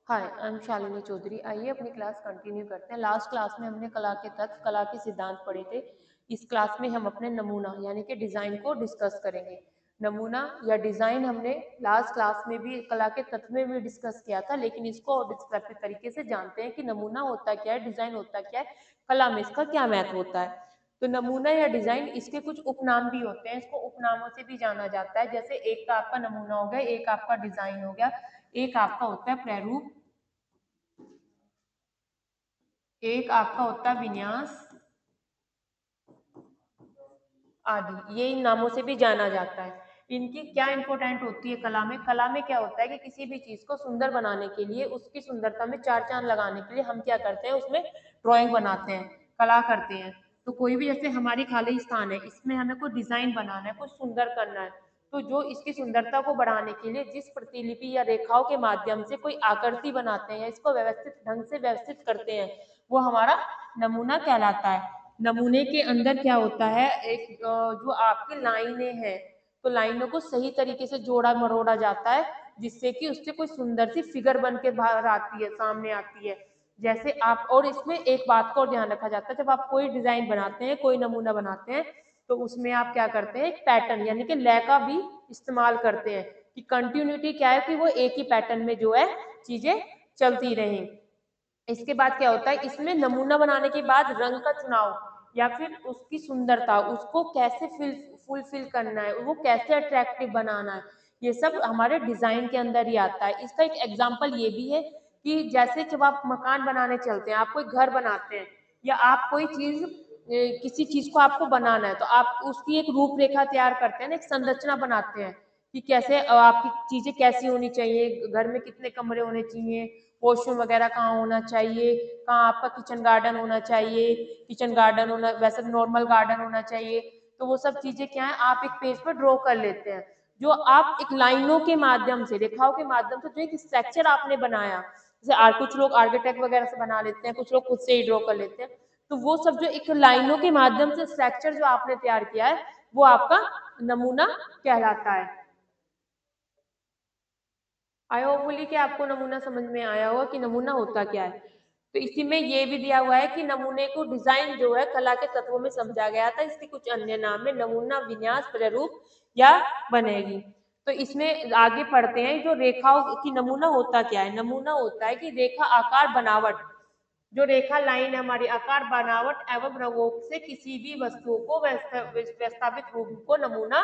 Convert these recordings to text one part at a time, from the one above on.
Hi, I am Shalini Chaudhary. आइए अपनी class continue करते हैं। लास्ट क्लास में हमने कला के तत्व, कला के सिद्धांत पढ़े थे। इस क्लास में हम अपने नमूना यानी कि डिजाइन को डिस्कस करेंगे। नमूना या डिजाइन हमने लास्ट क्लास में भी कला के तत्व में भी डिस्कस किया था, लेकिन इसको और डिस्क्रिप्टिव तरीके से जानते हैं कि नमूना होता क्या है, डिजाइन होता क्या है, कला में इसका क्या महत्व होता है। तो नमूना या डिजाइन, इसके कुछ उपनाम भी होते हैं, इसको उपनामों से भी जाना जाता है। जैसे एक का आपका नमूना हो गया, एक आपका डिजाइन हो गया, एक आपका होता है प्रारूप, एक आपका होता है विन्यास आदि। ये इन नामों से भी जाना जाता है। इनकी क्या इंपॉर्टेंट होती है कला में? कला में क्या होता है कि किसी भी चीज को सुंदर बनाने के लिए, उसकी सुंदरता में चार चांद लगाने के लिए हम क्या करते हैं, उसमें ड्राइंग बनाते हैं, कला करते हैं। तो कोई भी, जैसे हमारी खाली स्थान है, इसमें हमें कोई डिजाइन बनाना है, कुछ सुंदर करना है, तो जो इसकी सुंदरता को बढ़ाने के लिए जिस प्रतिलिपि या रेखाओं के माध्यम से कोई आकृति बनाते हैं या इसको व्यवस्थित ढंग से व्यवस्थित करते हैं, वो हमारा नमूना कहलाता है। नमूने के अंदर क्या होता है, एक जो आपकी लाइनें हैं, तो लाइनों को सही तरीके से जोड़ा मरोड़ा जाता है, जिससे कि उससे कोई सुंदर सी फिगर बन के बाहर आती है, सामने आती है। जैसे आप, और इसमें एक बात को और ध्यान रखा जाता है, जब आप कोई डिजाइन बनाते हैं, कोई नमूना बनाते हैं, तो उसमें आप क्या करते हैं, एक पैटर्न यानी कि लय का भी इस्तेमाल करते हैं, कि कंटिन्यूटी क्या है, कि वो एक ही पैटर्न में जो है चीजें चलती रहें। इसके बाद क्या होता है, इसमें नमूना बनाने के बाद रंग का चुनाव या फिर उसकी सुंदरता, उसको कैसे फुलफिल करना है, वो कैसे अट्रैक्टिव बनाना है, ये सब हमारे डिजाइन के अंदर ही आता है। इसका एक एग्जांपल ये भी है कि जैसे जब आप मकान बनाने चलते हैं, आप कोई घर बनाते हैं, या आप कोई चीज, किसी चीज को आपको बनाना है, तो आप उसकी एक रूपरेखा तैयार करते हैं ना, एक संरचना बनाते हैं कि कैसे आपकी चीजें कैसी होनी चाहिए, घर में कितने कमरे होने चाहिए, वॉशरूम वगैरह कहाँ होना चाहिए, कहाँ आपका किचन गार्डन होना चाहिए, किचन गार्डन होना, वैसे नॉर्मल गार्डन होना चाहिए। तो वो सब चीजें क्या है, आप एक पेज पर ड्रॉ कर लेते हैं, जो आप एक लाइनों के माध्यम से, रेखाओं के माध्यम से, जो एक स्ट्रक्चर आपने बनाया, जैसे कुछ लोग आर्किटेक्ट वगैरह से बना लेते हैं, कुछ लोग खुद से ही ड्रॉ कर लेते हैं। तो वो सब जो एक लाइनों के माध्यम से स्ट्रक्चर जो आपने तैयार किया है, वो आपका नमूना कहलाता है। आई होपफुली कि आपको नमूना समझ में आया होगा कि नमूना होता क्या है। तो इसी में ये भी दिया हुआ है कि नमूने को डिजाइन जो है कला के तत्वों में समझा गया था, इसके कुछ अन्य नाम है, नमूना, विन्यास, प्रारूप या बनेगी। तो इसमें आगे पढ़ते हैं, जो रेखाओं की नमूना होता क्या है। नमूना होता है कि रेखा आकार बनावट, जो रेखा लाइन है हमारी, आकार बनावट एवं रंगों से किसी भी वस्तु को व्यवस्थापित रूप को नमूना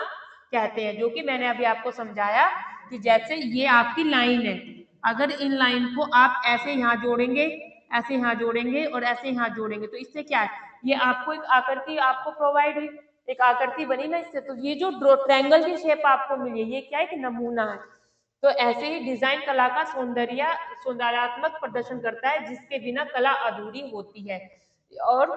कहते हैं। जो कि मैंने अभी आपको समझाया कि जैसे ये आपकी लाइन है, अगर इन लाइन को आप ऐसे यहाँ जोड़ेंगे, ऐसे यहाँ जोड़ेंगे और ऐसे यहाँ जोड़ेंगे, तो इससे क्या है, ये आपको एक आकृति आपको प्रोवाइड हुई, एक आकृति बनी ना इससे। तो ये जो ट्रायंगल की शेप आपको मिली है, ये क्या है कि नमूना है। तो ऐसे ही डिजाइन कला का सौंदर्यात्मक प्रदर्शन करता है, जिसके बिना कला अधूरी होती है। और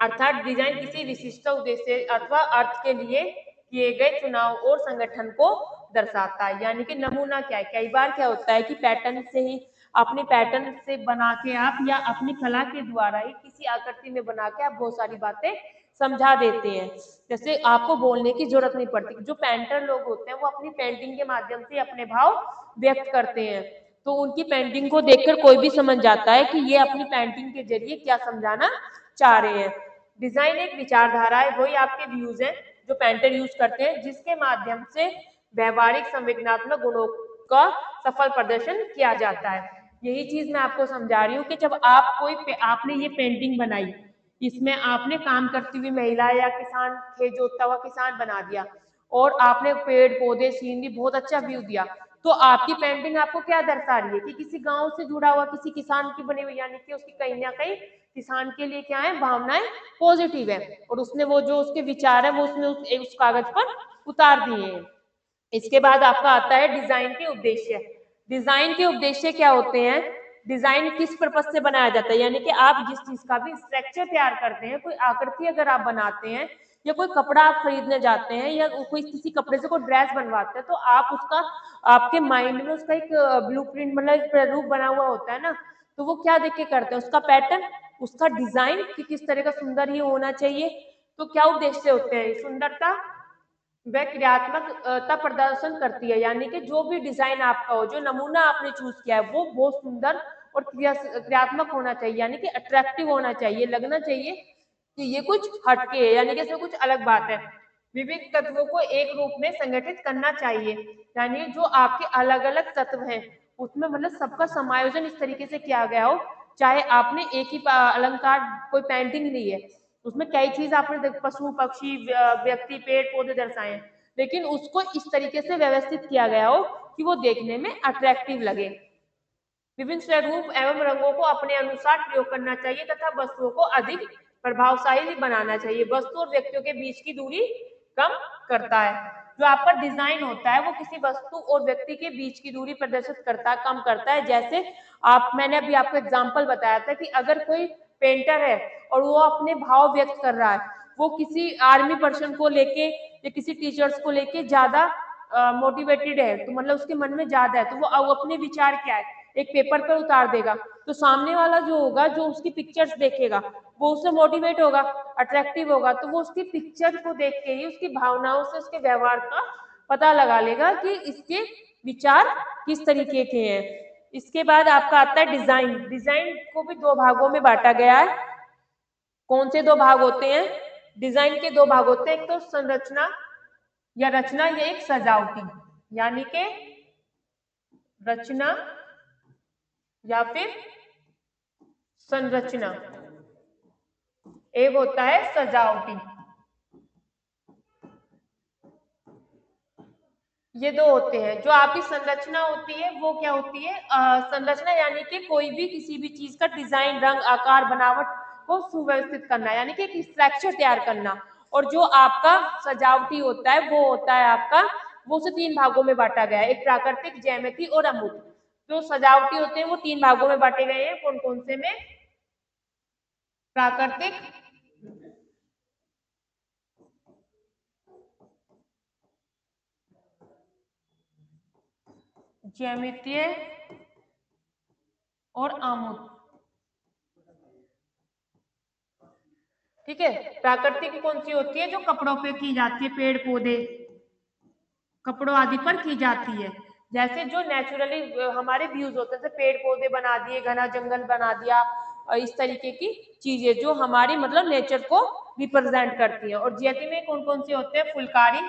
अर्थात डिजाइन किसी विशिष्ट उद्देश्य अथवा अर्थ के लिए किए गए चुनाव और संगठन को दर्शाता है। यानी कि नमूना क्या है, कई बार क्या होता है कि पैटर्न से ही, अपने पैटर्न से बना के आप, या अपनी कला के द्वारा ही किसी आकृति में बना के आप बहुत सारी बातें समझा देते हैं। जैसे आपको बोलने की जरूरत नहीं पड़ती। जो पेंटर लोग होते हैं, वो अपनी पेंटिंग के माध्यम से अपने भाव व्यक्त करते हैं, तो उनकी पेंटिंग को देखकर कोई भी समझ जाता है कि ये अपनी पेंटिंग के जरिए क्या समझाना चाह रहे हैं। डिजाइन एक विचारधारा है, वही आपके व्यूज हैं जो पेंटर यूज करते हैं, जिसके माध्यम से व्यवहारिक संवेदनात्मक गुणों का सफल प्रदर्शन किया जाता है। यही चीज मैं आपको समझा रही हूँ कि जब आप आपने ये पेंटिंग बनाई, इसमें आपने काम करती हुई महिला या किसान, खेत जोतता हुआ किसान बना दिया, और आपने पेड़ पौधे सीनरी बहुत अच्छा व्यू दिया, तो आपकी पेंटिंग आपको क्या दर्शा रही है कि किसी गांव से जुड़ा हुआ, किसी किसान की बनी हुई, यानी कि उसकी कहीं ना कहीं किसान के लिए क्या है, भावनाएं पॉजिटिव है, और उसने वो जो उसके विचार है वो उसने उस कागज पर उतार दिए हैं। इसके बाद आपका आता है डिजाइन के उद्देश्य। डिजाइन के उद्देश्य क्या होते हैं? डिजाइन किस पर्पज से बनाया जाता है, यानी कि आप जिस चीज का भी स्ट्रक्चर तैयार करते हैं, कोई आकृति अगर आप बनाते हैं, या कोई कपड़ा आप खरीदने जाते हैं, या कोई किसी कपड़े से कोई ड्रेस बनवाते हैं, तो आप उसका, आपके माइंड में उसका एक ब्लूप्रिंट, मतलब एक प्रारूप बना हुआ होता है ना। तो वो क्या देख के करते हैं, उसका पैटर्न, उसका डिजाइन कि किस तरह का सुंदर ये होना चाहिए। तो क्या उद्देश्य होते हैं? सुंदरता, वह क्रियात्मकता प्रदर्शन करती है, यानी कि जो भी डिजाइन आपका हो, जो नमूना आपने चूज किया है वो बहुत सुंदर और क्रियात्मक होना चाहिए, यानी कि अट्रैक्टिव होना चाहिए, लगना चाहिए कि ये कुछ हटके है, यानी कि इसमें कुछ अलग बात है। विभिन्न तत्वों को एक रूप में संगठित करना चाहिए, यानी जो आपके अलग अलग तत्व हैं उसमें मतलब सबका समायोजन इस तरीके से किया गया हो, चाहे आपने एक ही अलंकार कोई पेंटिंग ली है उसमें कई चीज आपने पशु पक्षी व्यक्ति पेड़ पौधे दर्शाए हैं, लेकिन उसको इस तरीके से व्यवस्थित किया गया हो कि वो देखने में अट्रैक्टिव लगे। विभिन्न स्वरूप एवं रंगों को अपने अनुसार प्रयोग करना चाहिए तथा वस्तुओं को अधिक प्रभावशाली बनाना चाहिए। वस्तु और व्यक्तियों के बीच की दूरी कम करता है। जो आपका डिजाइन होता है वो किसी वस्तु और व्यक्ति के बीच की दूरी प्रदर्शित करता है, कम करता है। जैसे मैंने अभी आपको एग्जाम्पल बताया था कि अगर कोई पेंटर है और वो अपने भाव व्यक्त कर रहा है, वो किसी आर्मी पर्सन को लेके या किसी टीचर्स को लेके ज्यादा मोटिवेटेड है, तो मतलब उसके मन में ज्यादा है, तो वो अपने विचार क्या है एक पेपर पर उतार देगा, तो सामने वाला जो होगा, जो उसकी पिक्चर्स देखेगा, वो उससे मोटिवेट होगा, अट्रैक्टिव होगा, तो वो उसकी पिक्चर को देख के ही उसकी भावनाओं से उसके व्यवहार का पता लगा लेगा कि इसके विचार किस तरीके के हैं। इसके बाद आपका आता है डिजाइन। डिजाइन को भी दो भागों में बांटा गया है। कौन से दो भाग होते हैं? डिजाइन के दो भाग होते हैं, एक तो संरचना या रचना, या एक सजावटी, यानी कि रचना या फिर संरचना, एक होता है सजावटी। ये दो होते हैं। जो आपकी संरचना होती है वो क्या होती है? संरचना यानी कि कोई भी किसी भी चीज का डिजाइन, रंग, आकार, बनावट को सुव्यवस्थित करना, यानी कि एक स्ट्रक्चर तैयार करना। और जो आपका सजावटी होता है वो होता है आपका, वो उसे तीन भागों में बांटा गया है, एक प्राकृतिक, ज्यामिति और अमूर्त। जो सजावटी होते हैं वो तीन भागों में बांटे गए हैं। कौन कौन से में? प्राकृतिक, ज्यामितीय और अमूर्त। ठीक है। प्राकृतिक कौन सी होती है? जो कपड़ों पे की जाती है, पेड़ पौधे, कपड़ों आदि पर की जाती है। जैसे जो नेचुरली हमारे व्यूज होते हैं, पेड़ पौधे बना दिए, घना जंगल बना दिया, इस तरीके की चीजें जो हमारी मतलब नेचर को रिप्रेजेंट करती है। और ज्योति में कौन कौन से होते हैं? फुलकारी।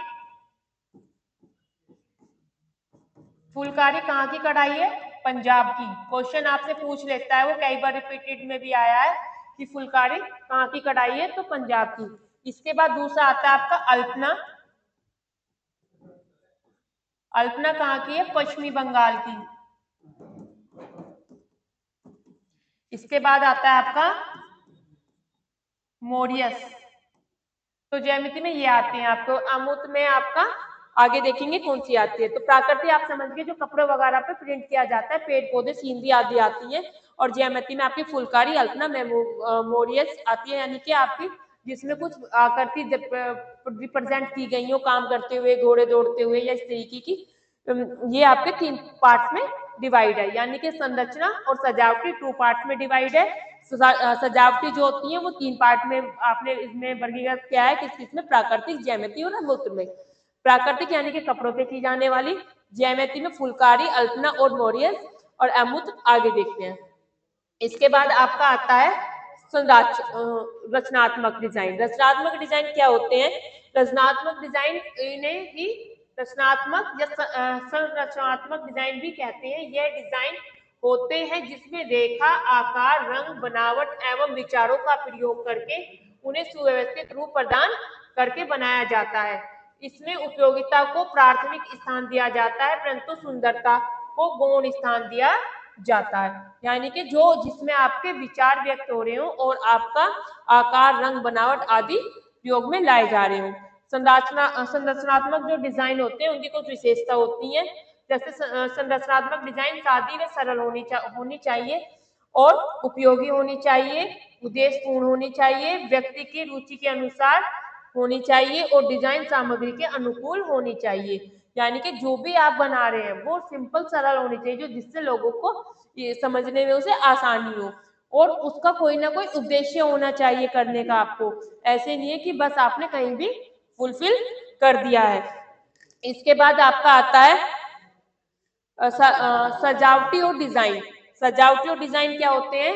फुलकारी कहाँ की कढ़ाई है? पंजाब की। क्वेश्चन आपसे पूछ लेता है, वो कई बार रिपीटेड में भी आया है कि फुलकारी कहाँ की कढ़ाई है, तो पंजाब की। इसके बाद दूसरा आता है आपका अल्पना। अल्पना कहाँ की है? पश्चिमी बंगाल की। इसके बाद आता है आपका मोरियस। तो ज्यामिति में ये आते हैं। आपको अमूर्त में आपका आगे देखेंगे कौन सी आती है। तो प्राकृतिक आप समझ गए, जो कपड़े वगैरह पे प्रिंट किया जाता है, पेड़ पौधे, सीनरी आदि आती है। और ज्यामिति में आपकी फुलकारी, अल्पना, मोरियस आती है, यानी कि आपकी जिसमें कुछ आकृति रिप्रेजेंट की गई हो, काम करते हुए, घोड़े दौड़ते हुए, या इस तरीके की। ये आपके तीन पार्ट्स में डिवाइड है, यानी कि संरचना और सजावटी टू पार्ट्स में डिवाइड है। सजावटी जो होती है वो तीन पार्ट में आपने इसमें वर्गीकृत किया है। किस किस में? प्राकृतिक, ज्यामिति और अमूर्त में। प्राकृतिक यानी कि कपड़ों पे की जाने वाली, ज्यामिति में फुलकारी, अल्पना और मोरियस, और अमूर्त आगे देखते हैं। इसके बाद आपका आता है रचनात्मक डिजाइन। रचनात्मक डिजाइन क्या होते हैं? रचनात्मक डिजाइन इन्हें ही रचनात्मक या संरचनात्मक डिजाइन भी कहते हैं। यह डिजाइन होते हैं जिसमें रेखा, आकार, रंग, बनावट एवं विचारों का प्रयोग करके उन्हें सुव्यवस्थित रूप प्रदान करके बनाया जाता है। इसमें उपयोगिता को प्राथमिक स्थान दिया जाता है, परंतु सुंदरता को गौण स्थान दिया जाता है। यानी कि जो जिसमें आपके विचार व्यक्त हो रहे हो और आपका आकार, रंग, बनावट आदि प्रयोग में लाए जा रहे हो। संरचनात्मक जो डिजाइन होते हैं उनकी कुछ विशेषता होती है। जैसे संरचनात्मक डिजाइन सादी व सरल होनी चाहिए और उपयोगी होनी चाहिए, उद्देश्यपूर्ण होनी चाहिए, व्यक्ति की रुचि के अनुसार होनी चाहिए और डिजाइन सामग्री के अनुकूल होनी चाहिए। यानी कि जो भी आप बना रहे हैं वो सिंपल, सरल होनी चाहिए, जो जिससे लोगों को ये समझने में उसे आसानी हो, और उसका कोई ना कोई उद्देश्य होना चाहिए करने का आपको। ऐसे नहीं है कि बस आपने कहीं भी फुलफिल कर दिया है। इसके बाद आपका आता है सजावटी और डिजाइन। सजावटी और डिजाइन क्या होते हैं?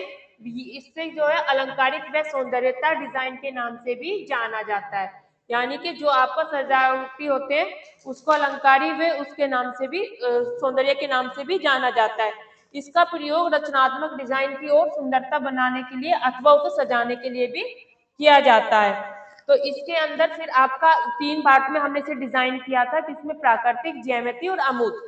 इससे जो है अलंकारिक व सौंदर्यता डिजाइन के नाम से भी जाना जाता है। यानी कि जो आपका सजावटी होते हैं उसको अलंकारी व उसके नाम से भी सौंदर्य के नाम से भी जाना जाता है। इसका प्रयोग रचनात्मक डिजाइन की ओर सुंदरता बनाने के लिए अथवा उसे सजाने के लिए भी किया जाता है। तो इसके अंदर फिर आपका 3 पार्ट में हमने इसे डिजाइन किया था, जिसमें प्राकृतिक, ज्यामिति और अमूर्त।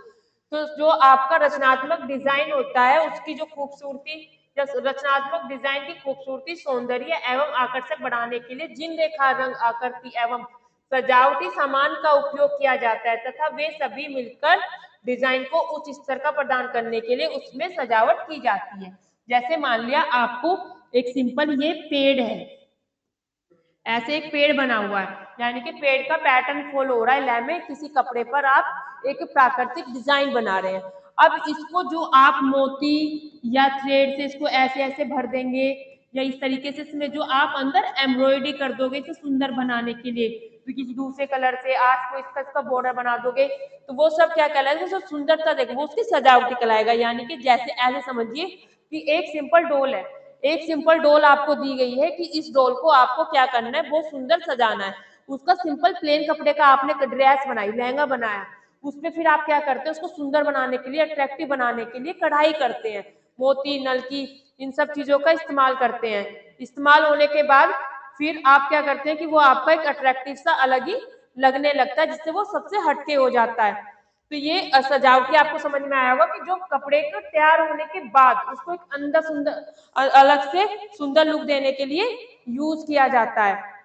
तो जो आपका रचनात्मक डिजाइन होता है उसकी जो खूबसूरती, रचनात्मक डिजाइन की खूबसूरती, सौंदर्य एवं आकर्षक बढ़ाने के लिए जिन रेखा, रंग, आकृति एवं सजावटी सामान का उपयोग किया जाता है तथा वे सभी मिलकर डिजाइन को उच्च स्तर का प्रदान करने के लिए उसमें सजावट की जाती है। जैसे मान लिया आपको एक सिंपल ये पेड़ है, ऐसे एक पेड़ बना हुआ है, यानी कि पेड़ का पैटर्न फॉलो हो रहा है लय में, किसी कपड़े पर आप एक प्राकृतिक डिजाइन बना रहे हैं। अब इसको जो आप मोती या थ्रेड से इसको ऐसे ऐसे भर देंगे या इस तरीके से इसमें जो आप अंदर एम्ब्रॉयडरी कर दोगे इसे सुंदर बनाने के लिए, तो किसी दूसरे कलर से आज को इसका बॉर्डर बना दोगे, तो वो सब क्या कहलाएगा? वो सब सुंदरता देगा, वो उसकी सजावटी कहलाएगा। यानी कि जैसे ऐसे समझिए कि एक सिंपल डोल है, एक सिंपल डोल आपको दी गई है कि इस डोल को आपको क्या करना है, बहुत सुंदर सजाना है। उसका सिंपल प्लेन कपड़े का आपने ड्रेस बनाई, लहंगा बनाया, उसमें फिर आप क्या करते हैं, उसको सुंदर बनाने के लिए, अट्रैक्टिव बनाने के लिए कढ़ाई करते हैं, मोती, नलकी, इन सब चीजों का इस्तेमाल करते हैं। इस्तेमाल होने के बाद फिर आप क्या करते हैं कि वो आपका एक अट्रैक्टिव सा अलग ही लगने लगता है, जिससे वो सबसे हटके हो जाता है। तो ये सजावटी आपको समझ में आया होगा कि जो कपड़े को तैयार होने के बाद उसको एक अंदर सुंदर अलग से सुंदर लुक देने के लिए यूज किया जाता है।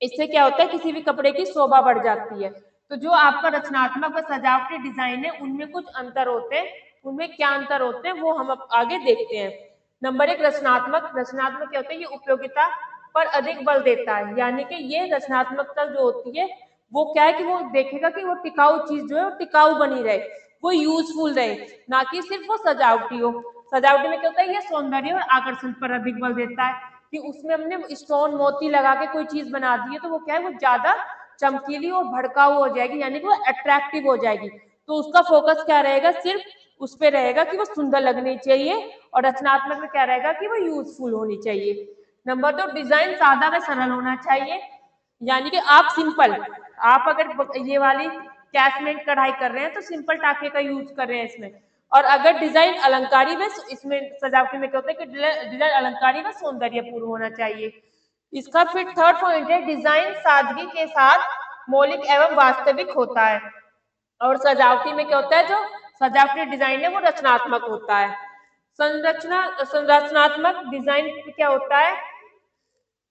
इससे क्या होता है, किसी भी कपड़े की शोभा बढ़ जाती है। तो जो आपका रचनात्मक व सजावटी डिजाइन है उनमें कुछ अंतर होते हैं, उनमें क्या अंतर होते हैं वो हम अब आगे देखते हैं। नंबर 1 रचनात्मक। रचनात्मक क्या होता है? ये उपयोगिता पर अधिक बल देता है, यानी कि ये रचनात्मकता जो होती है वो क्या है कि वो देखेगा कि वो टिकाऊ चीज जो है वो टिकाऊ बनी रहे, वो यूजफुल रहे, ना कि सिर्फ वो सजावटी हो। सजावटी में क्या होता है, ये सौंदर्य और आकर्षण पर अधिक बल देता है कि उसमें हमने स्टोन मोती लगा के कोई चीज बना दी है तो वो क्या है, वो ज्यादा चमकीली और भड़काऊ हो जाएगी, यानी कि वो अट्रैक्टिव हो जाएगी। तो उसका फोकस क्या रहेगा, सिर्फ उस पर रहेगा कि वो सुंदर लगनी चाहिए, और रचनात्मक में क्या रहेगा कि वो यूजफुल होनी चाहिए। नंबर 2 डिजाइन सादा व सरल होना चाहिए, यानी कि आप सिंपल, आप अगर ये वाली कैशमेंट कढ़ाई कर रहे हैं तो सिंपल टाके का यूज कर रहे हैं इसमें। और अगर डिजाइन अलंकारी में, इसमें सजावटी में क्या होता है कि डिजाइन अलंकारी में सौंदर्यपूर्ण होना चाहिए। इसका फिर थर्ड पॉइंट है, डिजाइन सादगी के साथ मौलिक एवं वास्तविक होता है। और सजावटी में क्या होता है, जो सजावटी डिजाइन है वो रचनात्मक होता है। संरचनात्मक डिजाइन क्या होता है,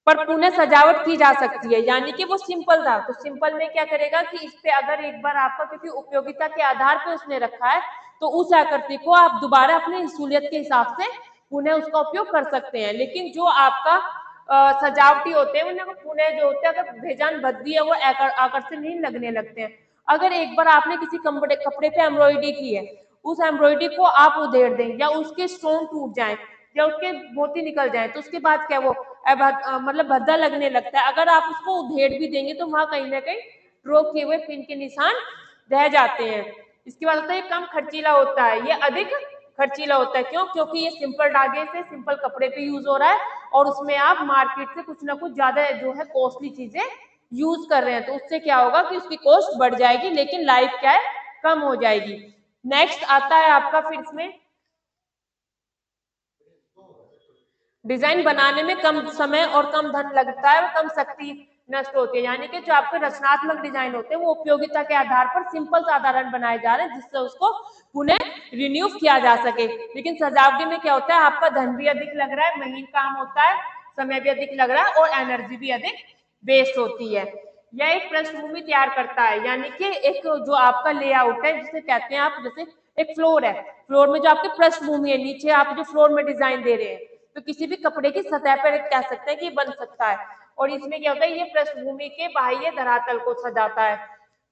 पर पुनः सजावट की जा सकती है, यानी कि वो सिंपल था तो सिंपल में क्या करेगा कि इस पे अगर एक बार आपका क्योंकि उपयोगिता के आधार पे उसने रखा है तो उस आकृति को आप दोबारा अपने सहूलियत के हिसाब से पुनः उसका उपयोग कर सकते हैं। लेकिन जो आपका सजावटी होते हैं उन्हें पुनः जो होते हैं अगर बेजान बदली है वो आकर्षणहीन लगने लगते हैं। अगर एक बार आपने किसी कपड़े पे एम्ब्रॉयडरी की है, उस एम्ब्रॉयडरी को आप उधेड़ दें या उसके स्टोन टूट जाए या उसके मोती निकल जाए तो उसके बाद क्या वो मतलब भद्दा लगने लगता है। अगर आप उसको उधेड़ भी देंगे तो वहां कहीं ना कहीं ड्रॉ किए हुए पिन के निशान रह जाते हैं। इसके बाद होता है कम खर्चीला होता है, ये अधिक खर्चीला होता है। क्यों? क्योंकि ये सिंपल धागे से सिंपल कपड़े पे यूज हो रहा है और उसमें आप मार्केट से कुछ ना कुछ ज्यादा जो है कॉस्टली चीजें यूज कर रहे हैं, तो उससे क्या होगा कि उसकी कॉस्ट बढ़ जाएगी लेकिन लाइफ क्या है, कम हो जाएगी। नेक्स्ट आता है आपका फिर इसमें डिजाइन बनाने में कम समय और कम धन लगता है और कम शक्ति नष्ट होती है, यानी कि जो आपके रचनात्मक डिजाइन होते हैं वो उपयोगिता के आधार पर सिंपल साधारण बनाए जा रहे हैं जिससे उसको पुनः रिन्यू किया जा सके। लेकिन सजावटी में क्या होता है, आपका धन भी अधिक लग रहा है, महीन काम होता है, समय भी अधिक लग रहा है और एनर्जी भी अधिक वेस्ट होती है। यह एक पृष्ठभूमि तैयार करता है, यानी कि एक जो आपका लेआउट है जिसे कहते हैं आप, जैसे एक फ्लोर है, फ्लोर में जो आपकी पृष्ठभूमि है, नीचे आप जो फ्लोर में डिजाइन दे रहे हैं तो किसी भी कपड़े की सतह पर कह सकते हैं कि बन सकता है। और इसमें क्या होता है, ये पृष्ठभूमि के बाह्य धरातल को सजाता है।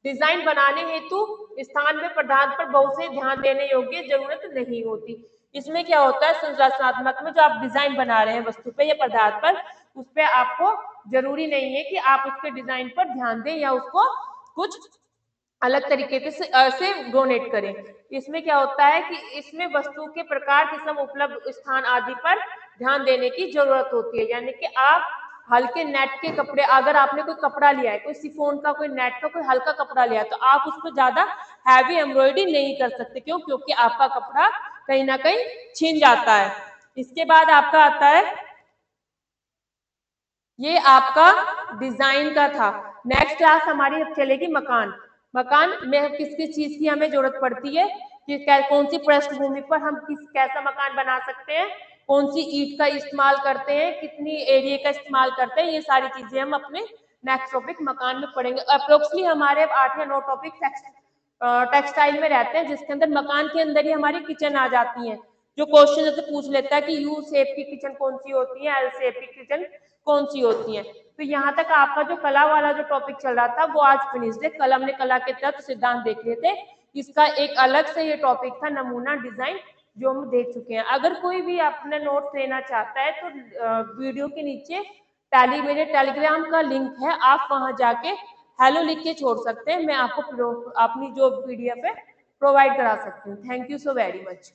डिजाइन बनाने हेतु स्थान में पदार्थ पर बहुत से ध्यान देने योग्य जरूरत नहीं होती। इसमें क्या होता है, संरचनात्मक में जो आप डिजाइन बना रहे हैं वस्तु पे या पदार्थ पर, उस पर आपको जरूरी नहीं है कि आप उसके डिजाइन पर ध्यान दें या उसको कुछ अलग तरीके से डोनेट करें। इसमें क्या होता है कि इसमें वस्तु के प्रकार, किस्म, उपलब्ध स्थान आदि पर ध्यान देने की जरूरत होती है। यानी कि आप हल्के नेट के कपड़े, अगर आपने कोई कपड़ा लिया है, कोई सिफोन का, कोई नेट का, कोई हल्का कपड़ा लिया है, तो आप उस पर ज्यादा हैवी एम्ब्रॉयडरी नहीं कर सकते। क्यों? क्योंकि आपका कपड़ा कहीं ना कहीं छिन जाता है। इसके बाद आपका आता है, ये आपका डिजाइन का था। नेक्स्ट क्लास हमारी अब चलेगी मकान। मकान में किस किस चीज की हमें जरूरत पड़ती है, कि कौन सी पृष्ठभूमि पर हम कैसा मकान बना सकते हैं, कौन सी ईंट का इस्तेमाल करते हैं, कितनी एरिया का इस्तेमाल करते हैं, ये सारी चीजें हम अपने नेक्स्ट टॉपिक मकान में पढ़ेंगे। अप्रोक्सली हमारे 8 या 9 टॉपिक टेक्सटाइल में रहते हैं, जिसके अंदर मकान के अंदर ही हमारी किचन आ जाती है। जो क्वेश्चन जैसे पूछ लेता है कि यू शेप की किचन कौन सी होती है, एल शेप की किचन कौन सी होती है। तो यहाँ तक आपका जो कला वाला जो टॉपिक चल रहा था वो आज फिनिश्ड है। कल हमने कला के तत्व सिद्धांत देख लिए थे। इसका एक अलग से ये टॉपिक था नमूना डिजाइन, जो हम देख चुके हैं। अगर कोई भी अपने नोट्स लेना चाहता है तो वीडियो के नीचे मेरे टेलीग्राम का लिंक है, आप वहां जाके हेलो लिख के छोड़ सकते हैं। मैं आपको अपनी जो PDF है प्रोवाइड करा सकती हूँ। Thank you so very much.